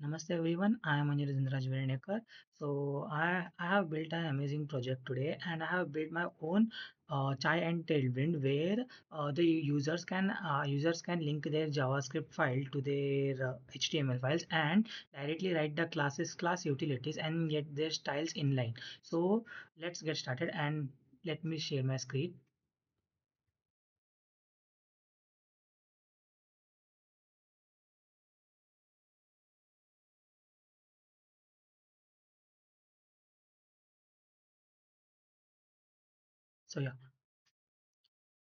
Namaste everyone, I am Anirudh Verenekar. I have built an amazing project today and I have built my own chai and tailwind where the users can link their JavaScript file to their HTML files and directly write the class utilities and get their styles inline. So let's get started and let me share my screen. So yeah.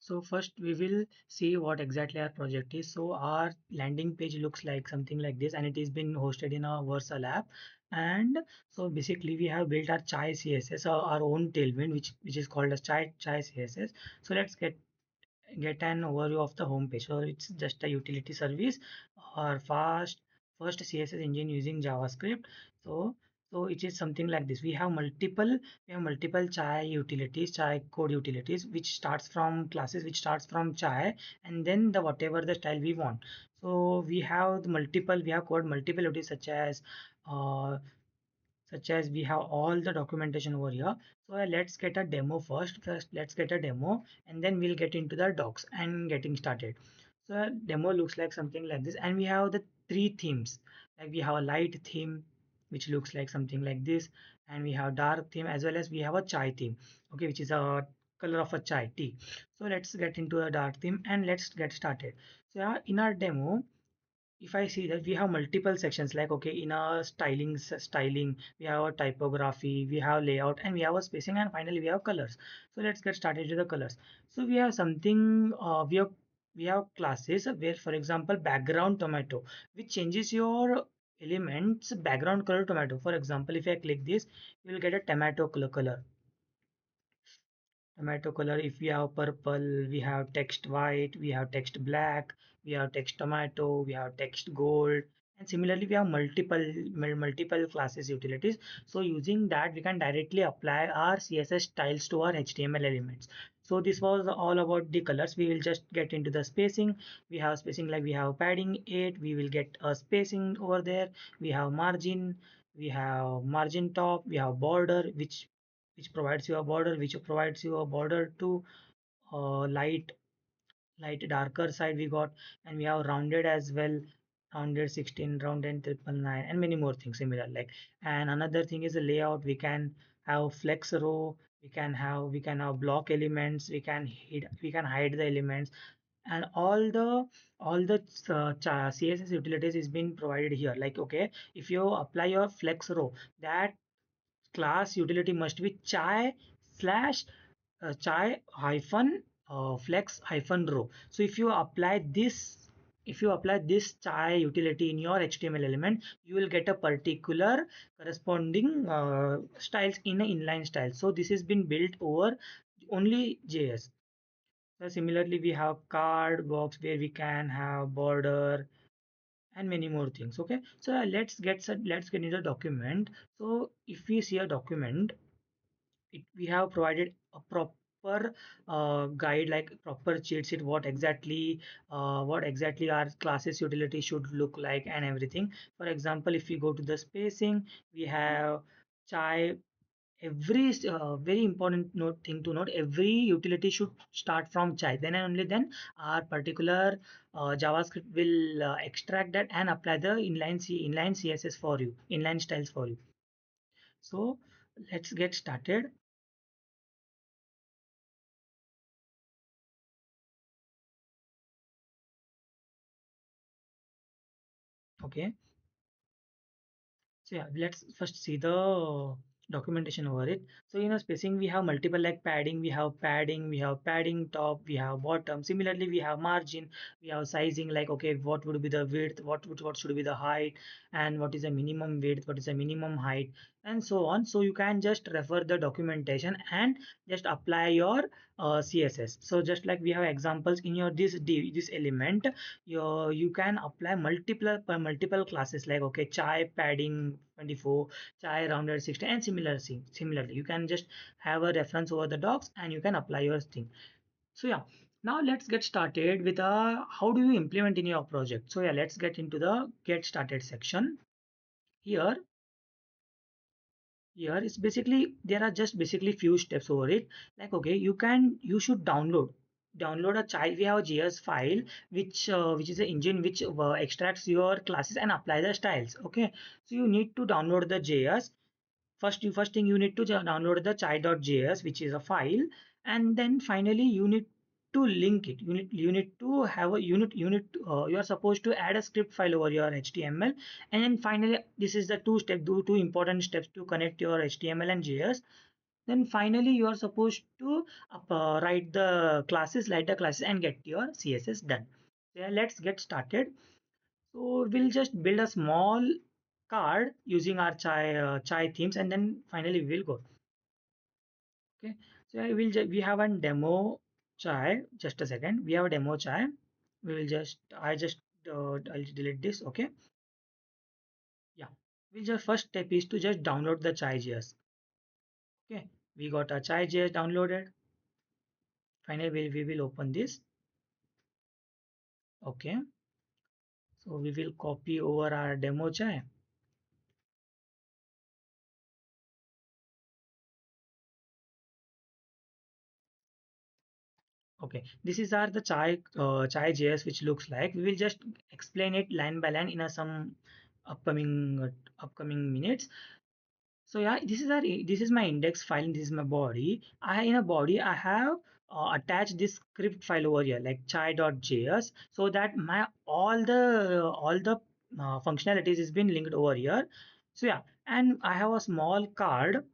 So first we will see what exactly our project is. So our landing page looks like something like this and it is been hosted in a Versa lab. And so basically we have built our Chai CSS, our own tailwind, which is called as Chai CSS. So let's get an overview of the home page. So it's just a utility service or first CSS engine using JavaScript. So so it is something like this. We have multiple chai code utilities, which starts from classes, which starts from chai, and then the whatever the style we want. So we have code multiple utilities uh, such as we have all the documentation over here. So let's get a demo first. First, let's get a demo and then we'll get into the docs and getting started. So a demo looks like something like this and we have the three themes. Like we have a light theme which looks like something like this, and we have dark theme as well as we have a chai theme, okay, which is a color of a chai tea. So let's get into a dark theme and let's get started. So yeah, in our demo, if I see that we have multiple sections, like okay, in our styling, we have a typography, we have layout, and we have a spacing, and finally we have colors. So let's get started with the colors. So we have something, we have classes where, for example, background tomato, which changes your elements background color tomato. For example, if I click this, you will get a tomato color. If we have purple, we have text white, we have text black, we have text tomato, we have text gold, and similarly we have multiple classes utilities. So using that we can directly apply our CSS styles to our HTML elements. So this was all about the colors. We will just get into the spacing. We have spacing, like we have padding 8, we will get a spacing over there. We have margin, we have margin top, we have border, which provides you a border, which provides you a border to light darker side we got, and we have rounded as well, rounded 16, rounded 999, and many more things similar like. And another thing is the layout. We can have flex row, we can have block elements, we can hide the elements, and all the CSS utilities is being provided here. Like okay, if you apply your flex row, that class utility must be chai hyphen flex hyphen row. So if you apply this chai utility in your HTML element, you will get a particular corresponding styles in an inline style. So this has been built over only JS. So similarly, we have card box where we can have border and many more things. Okay, so let's get into the document. So if we see a document, we have provided a proper guide, like proper cheat sheet, what exactly our classes utility should look like and everything. For example, if we go to the spacing, we have chai. Every very important thing to note, every utility should start from chai, then and only then our particular JavaScript will extract that and apply the inline CSS for you, inline styles for you. So let's get started. Okay, so yeah, let's first see the documentation over it. So in a spacing, we have multiple, like we have padding top, we have bottom. Similarly, we have margin, we have sizing, like okay, what would be the width, what should be the height, and what is the minimum width, what is the minimum height, and so on. So you can just refer the documentation and just apply your CSS. So just like we have examples in your this element, you can apply multiple classes, like okay, chai padding 24, chai rounded 16, and similarly you can just have a reference over the docs and you can apply your thing. So yeah, now let's get started with how do you implement in your project. So yeah, let's get into the get started section. here here is basically there are just basically few steps over it. Like okay, you should download a child. We have a JS file which is an engine which extracts your classes and apply the styles. Okay, so you need to download the JS. First thing you need to download the chai.js, which is a file, and then finally you need to link it. You need to have a you are supposed to add a script file over your HTML, and then finally this is the two important steps to connect your HTML and JS. Then finally you are supposed to write the classes and get your CSS done. Yeah, let's get started. So we'll just build a small card using our chai themes, and then finally we'll go. Okay. So we have a demo chai. Just a second. We have a demo chai. We will just I'll delete this. Okay. Yeah. We'll just first step is to just download the chai.js. Okay. We got a chai.js downloaded. Finally we will open this. Okay. So we will copy over our demo chai. Okay, this is our the chai JS which looks like. We will just explain it line by line in a some upcoming minutes. So yeah, this is my index file and this is my body. I in a body I have attached this script file over here like chai.js so that my all the functionalities is been linked over here. So yeah, and I have a small card.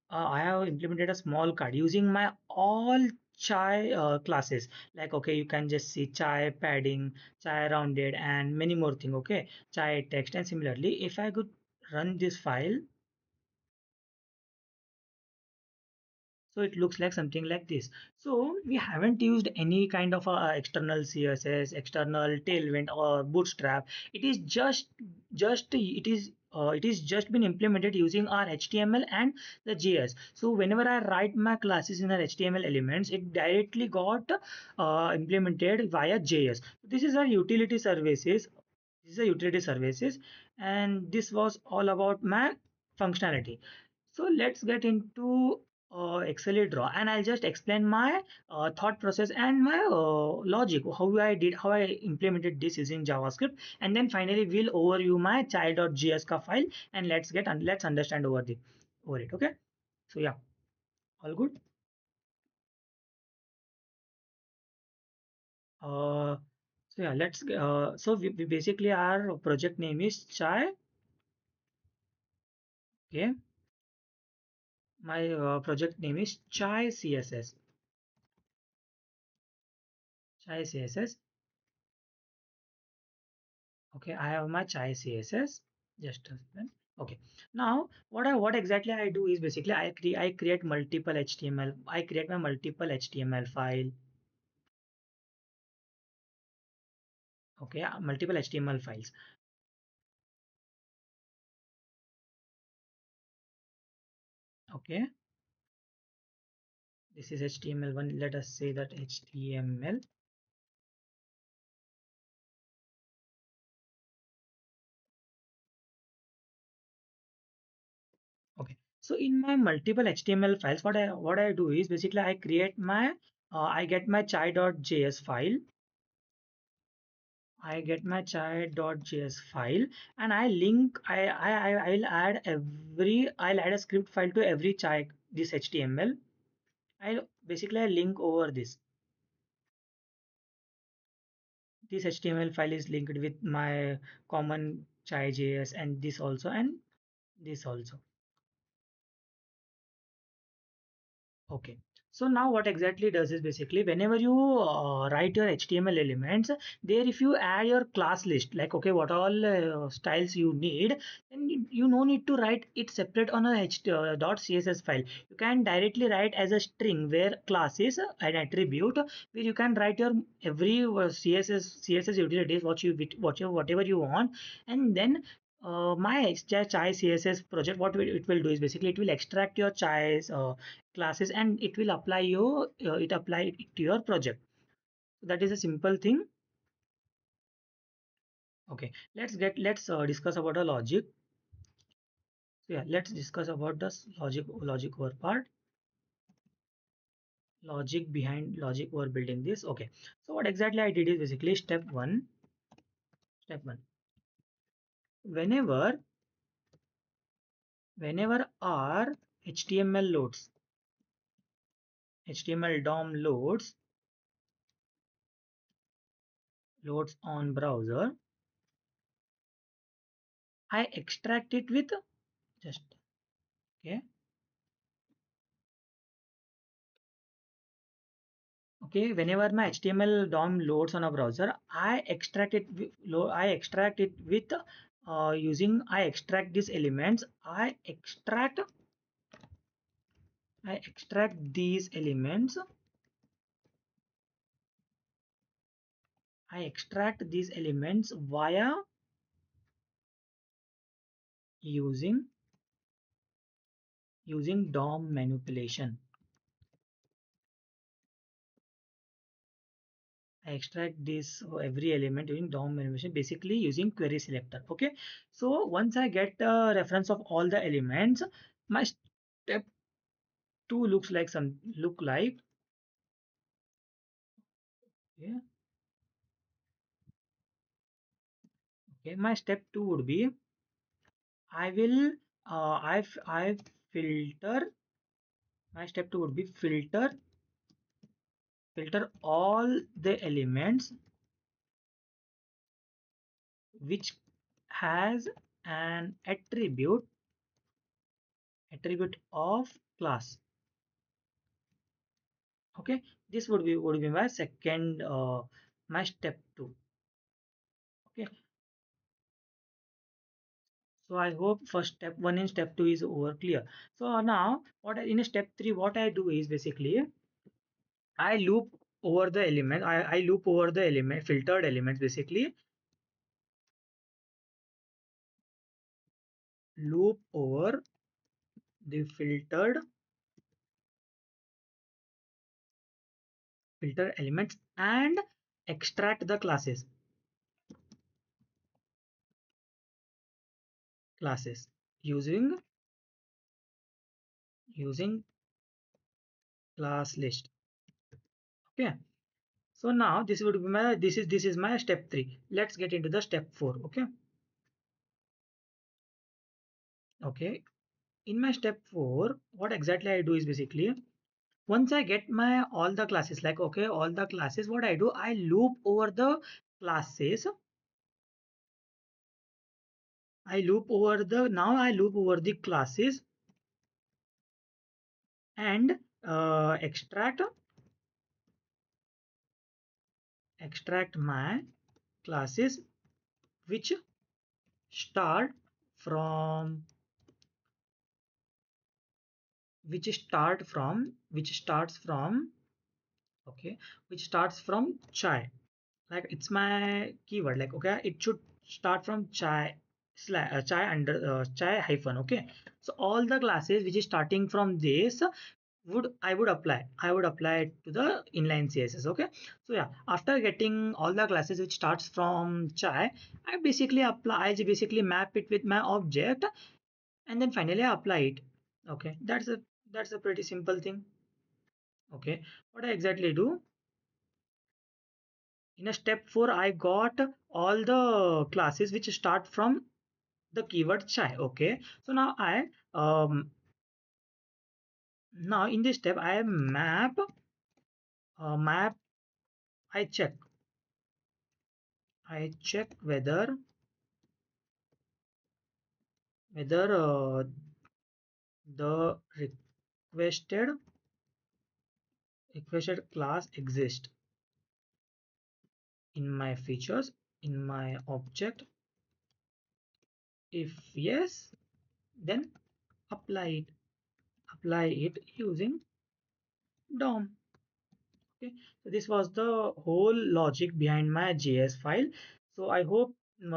I have implemented a small card using my all chai classes. Like okay, you can just see chai padding, chai rounded, and many more things. Okay, chai text, and similarly, if I could run this file, so it looks like something like this. So we haven't used any kind of external CSS, external tailwind or bootstrap. It is just it is just been implemented using our HTML and the JS. So whenever I write my classes in our HTML elements, it directly got implemented via JS. This is our utility services. This is a utility services, and this was all about my functionality. So let's get into Excel draw, and I'll just explain my thought process and my logic, how I implemented this using JavaScript, and then finally we'll overview my child.js ka file, and let's understand over it. Okay. So yeah, all good. Uh, so yeah, we basically our project name is Chai. Okay, my project name is Chai CSS. Chai CSS. Okay, I have my chai CSS. Just a second. Okay. Now, what exactly I do is basically I create multiple HTML. I create my multiple HTML file. Okay, multiple HTML files. Okay, this is HTML1. Let us say that HTML. Okay. So in my multiple HTML files, what I do is basically I create my I get my chai.js file. I get my chai.js file, and I'll add a script file to every chai this HTML. I link over this HTML file is linked with my common chai.js and this also and this also. Okay. So now what exactly does is basically whenever you write your HTML elements, there if you add your class list, like okay, what all styles you need, then you no need to write it separate on a .css file. You can directly write as a string where class is an attribute where you can write your every CSS utilities whatever you want, and then my chai CSS project, it will do is basically it will extract your chai's classes and it will apply it to your project. So that is a simple thing. Okay, let's discuss about a logic. So yeah, let's discuss about this logic over part. Logic behind logic over building this. Okay. So what exactly I did is basically step one. Whenever our HTML HTML DOM loads on browser, I extract it with just okay. Okay, whenever my HTML DOM loads on a browser, I extract it with using I extract these elements. I extract these elements. I extract these elements via using DOM manipulation. I extract this every element using DOM manipulation, basically using query selector. Okay, so once I get a reference of all the elements, my step two look like yeah. Okay, my step two would be I will I filter. My step two would be filter all the elements which has an attribute of class. Okay, this would be my second my step two. Okay, so I hope first step one and step two is over clear. So now in step three what I do is basically I loop over the element. I loop over the filtered elements basically. Loop over the filter elements and extract the classes using using class list. Okay. So now this would be my this is my step three. Let's get into the step four. Okay. Okay. In my step four, what exactly I do is basically once I get my all the classes like okay all the classes what I do I loop over the classes. I loop over the classes and extract my classes which start from which starts from okay which starts from chai, like it's my keyword like okay it should start from chai under chai hyphen. Okay, so all the classes which is starting from this I would apply it to the inline css. Okay, so yeah, after getting all the classes which starts from chai, I basically map it with my object and then finally I apply it. Okay, that's a pretty simple thing. Okay, what I exactly do in a step 4 I got all the classes which start from the keyword chai. Okay, so now now in this step I map I check whether the requested class exists in my features in my object. If yes, then apply it using DOM. Okay, so this was the whole logic behind my JS file. So I hope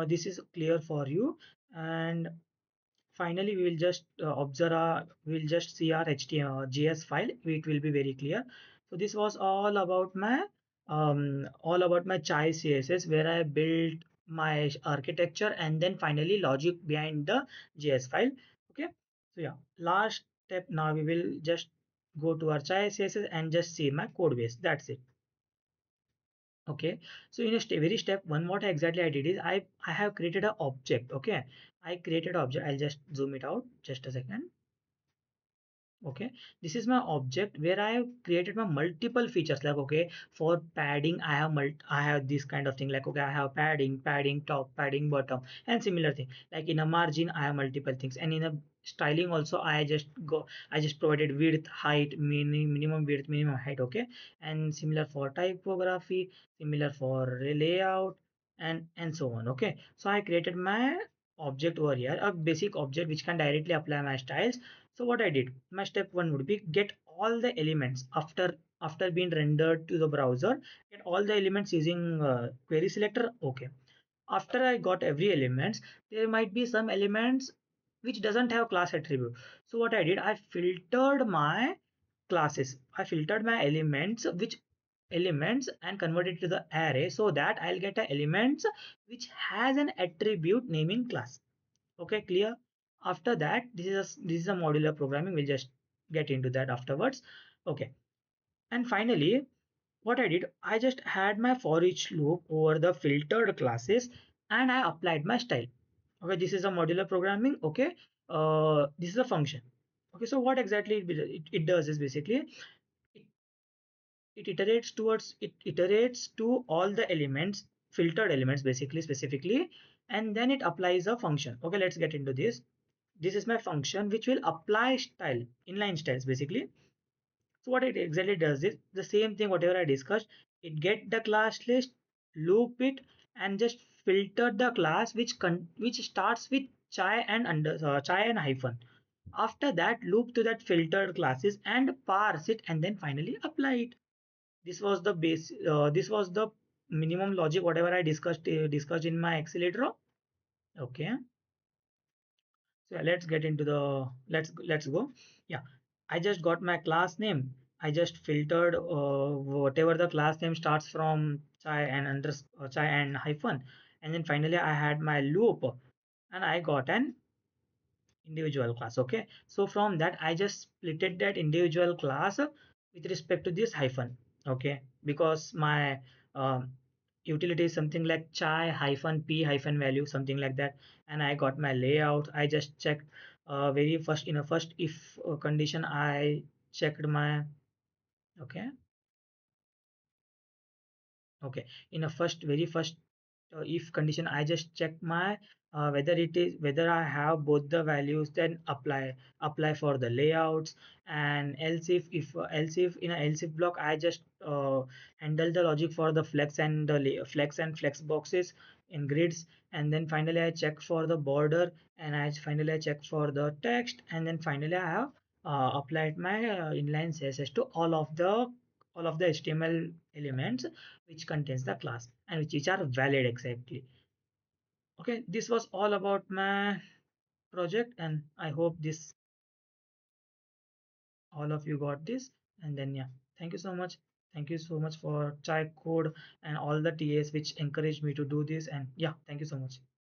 this is clear for you. And finally, we will just we'll just see our HTML JS file. It will be very clear. So this was all about my chai CSS where I built my architecture and then finally logic behind the JS file. Okay. So yeah, last step now we will just go to our chai CSS and just see my code base. That's it. Okay. So in a very step one, what exactly I did is I have created an object. Okay. I created object. I'll just zoom it out. Just a second. Okay, this is my object where I have created my multiple features, like okay, for padding I have this kind of thing, like okay, I have padding top, padding bottom, and similar thing. Like in a margin I have multiple things, and in a styling also I just provided width, height, minimum width, minimum height. Okay, and similar for typography, similar for layout, and so on. Okay, so I created my object over here, a basic object which can directly apply my styles. So what I did, my step one would be get all the elements after being rendered to the browser, get all the elements using query selector. Okay. After I got every elements, there might be some elements which doesn't have class attribute. So what I did, I filtered my classes. I filtered my elements and converted to the array so that I'll get a elements which has an attribute naming class. Okay, clear. After that, this is a modular programming. We'll just get into that afterwards. Okay, and finally what I did, I just had my for each loop over the filtered classes and I applied my style. Okay, this is a modular programming. Okay, this is a function. Okay, so what exactly it does is basically it, it iterates to all the elements, filtered elements basically, specifically, and then it applies a function. Okay, let's get into this. This is my function which will apply style, inline styles basically. So what it exactly does is the same thing whatever I discussed. It get the class list, loop it, and just filter the class which starts with chai and hyphen. After that, loop to that filtered classes and parse it, and then finally apply it. This was the base. This was the minimum logic whatever I discussed in my accelerator. Okay. So yeah, let's get into the let's go. Yeah, I just got my class name. I just filtered whatever the class name starts from chai and hyphen, and then finally I had my loop, and I got an individual class. Okay, so from that I just splitted that individual class with respect to this hyphen. Okay, because my um, utility is something like chai hyphen p hyphen value, something like that, and I got my layout. I just checked very first in a first if condition. I checked my okay. Okay, in a very first if condition, I just check my whether I have both the values, then apply for the layouts. And else if in a else if block, I just handle the logic for the flex boxes in grids. And then finally I check for the border, and finally I check for the text, and then finally I have applied my inline CSS to all of the HTML elements which contains the class and which are valid exactly. Okay, this was all about my project, and I hope this all of you got this. And then yeah, thank you so much. Thank you so much for Chai Code and all the TAs which encouraged me to do this. And yeah, thank you so much.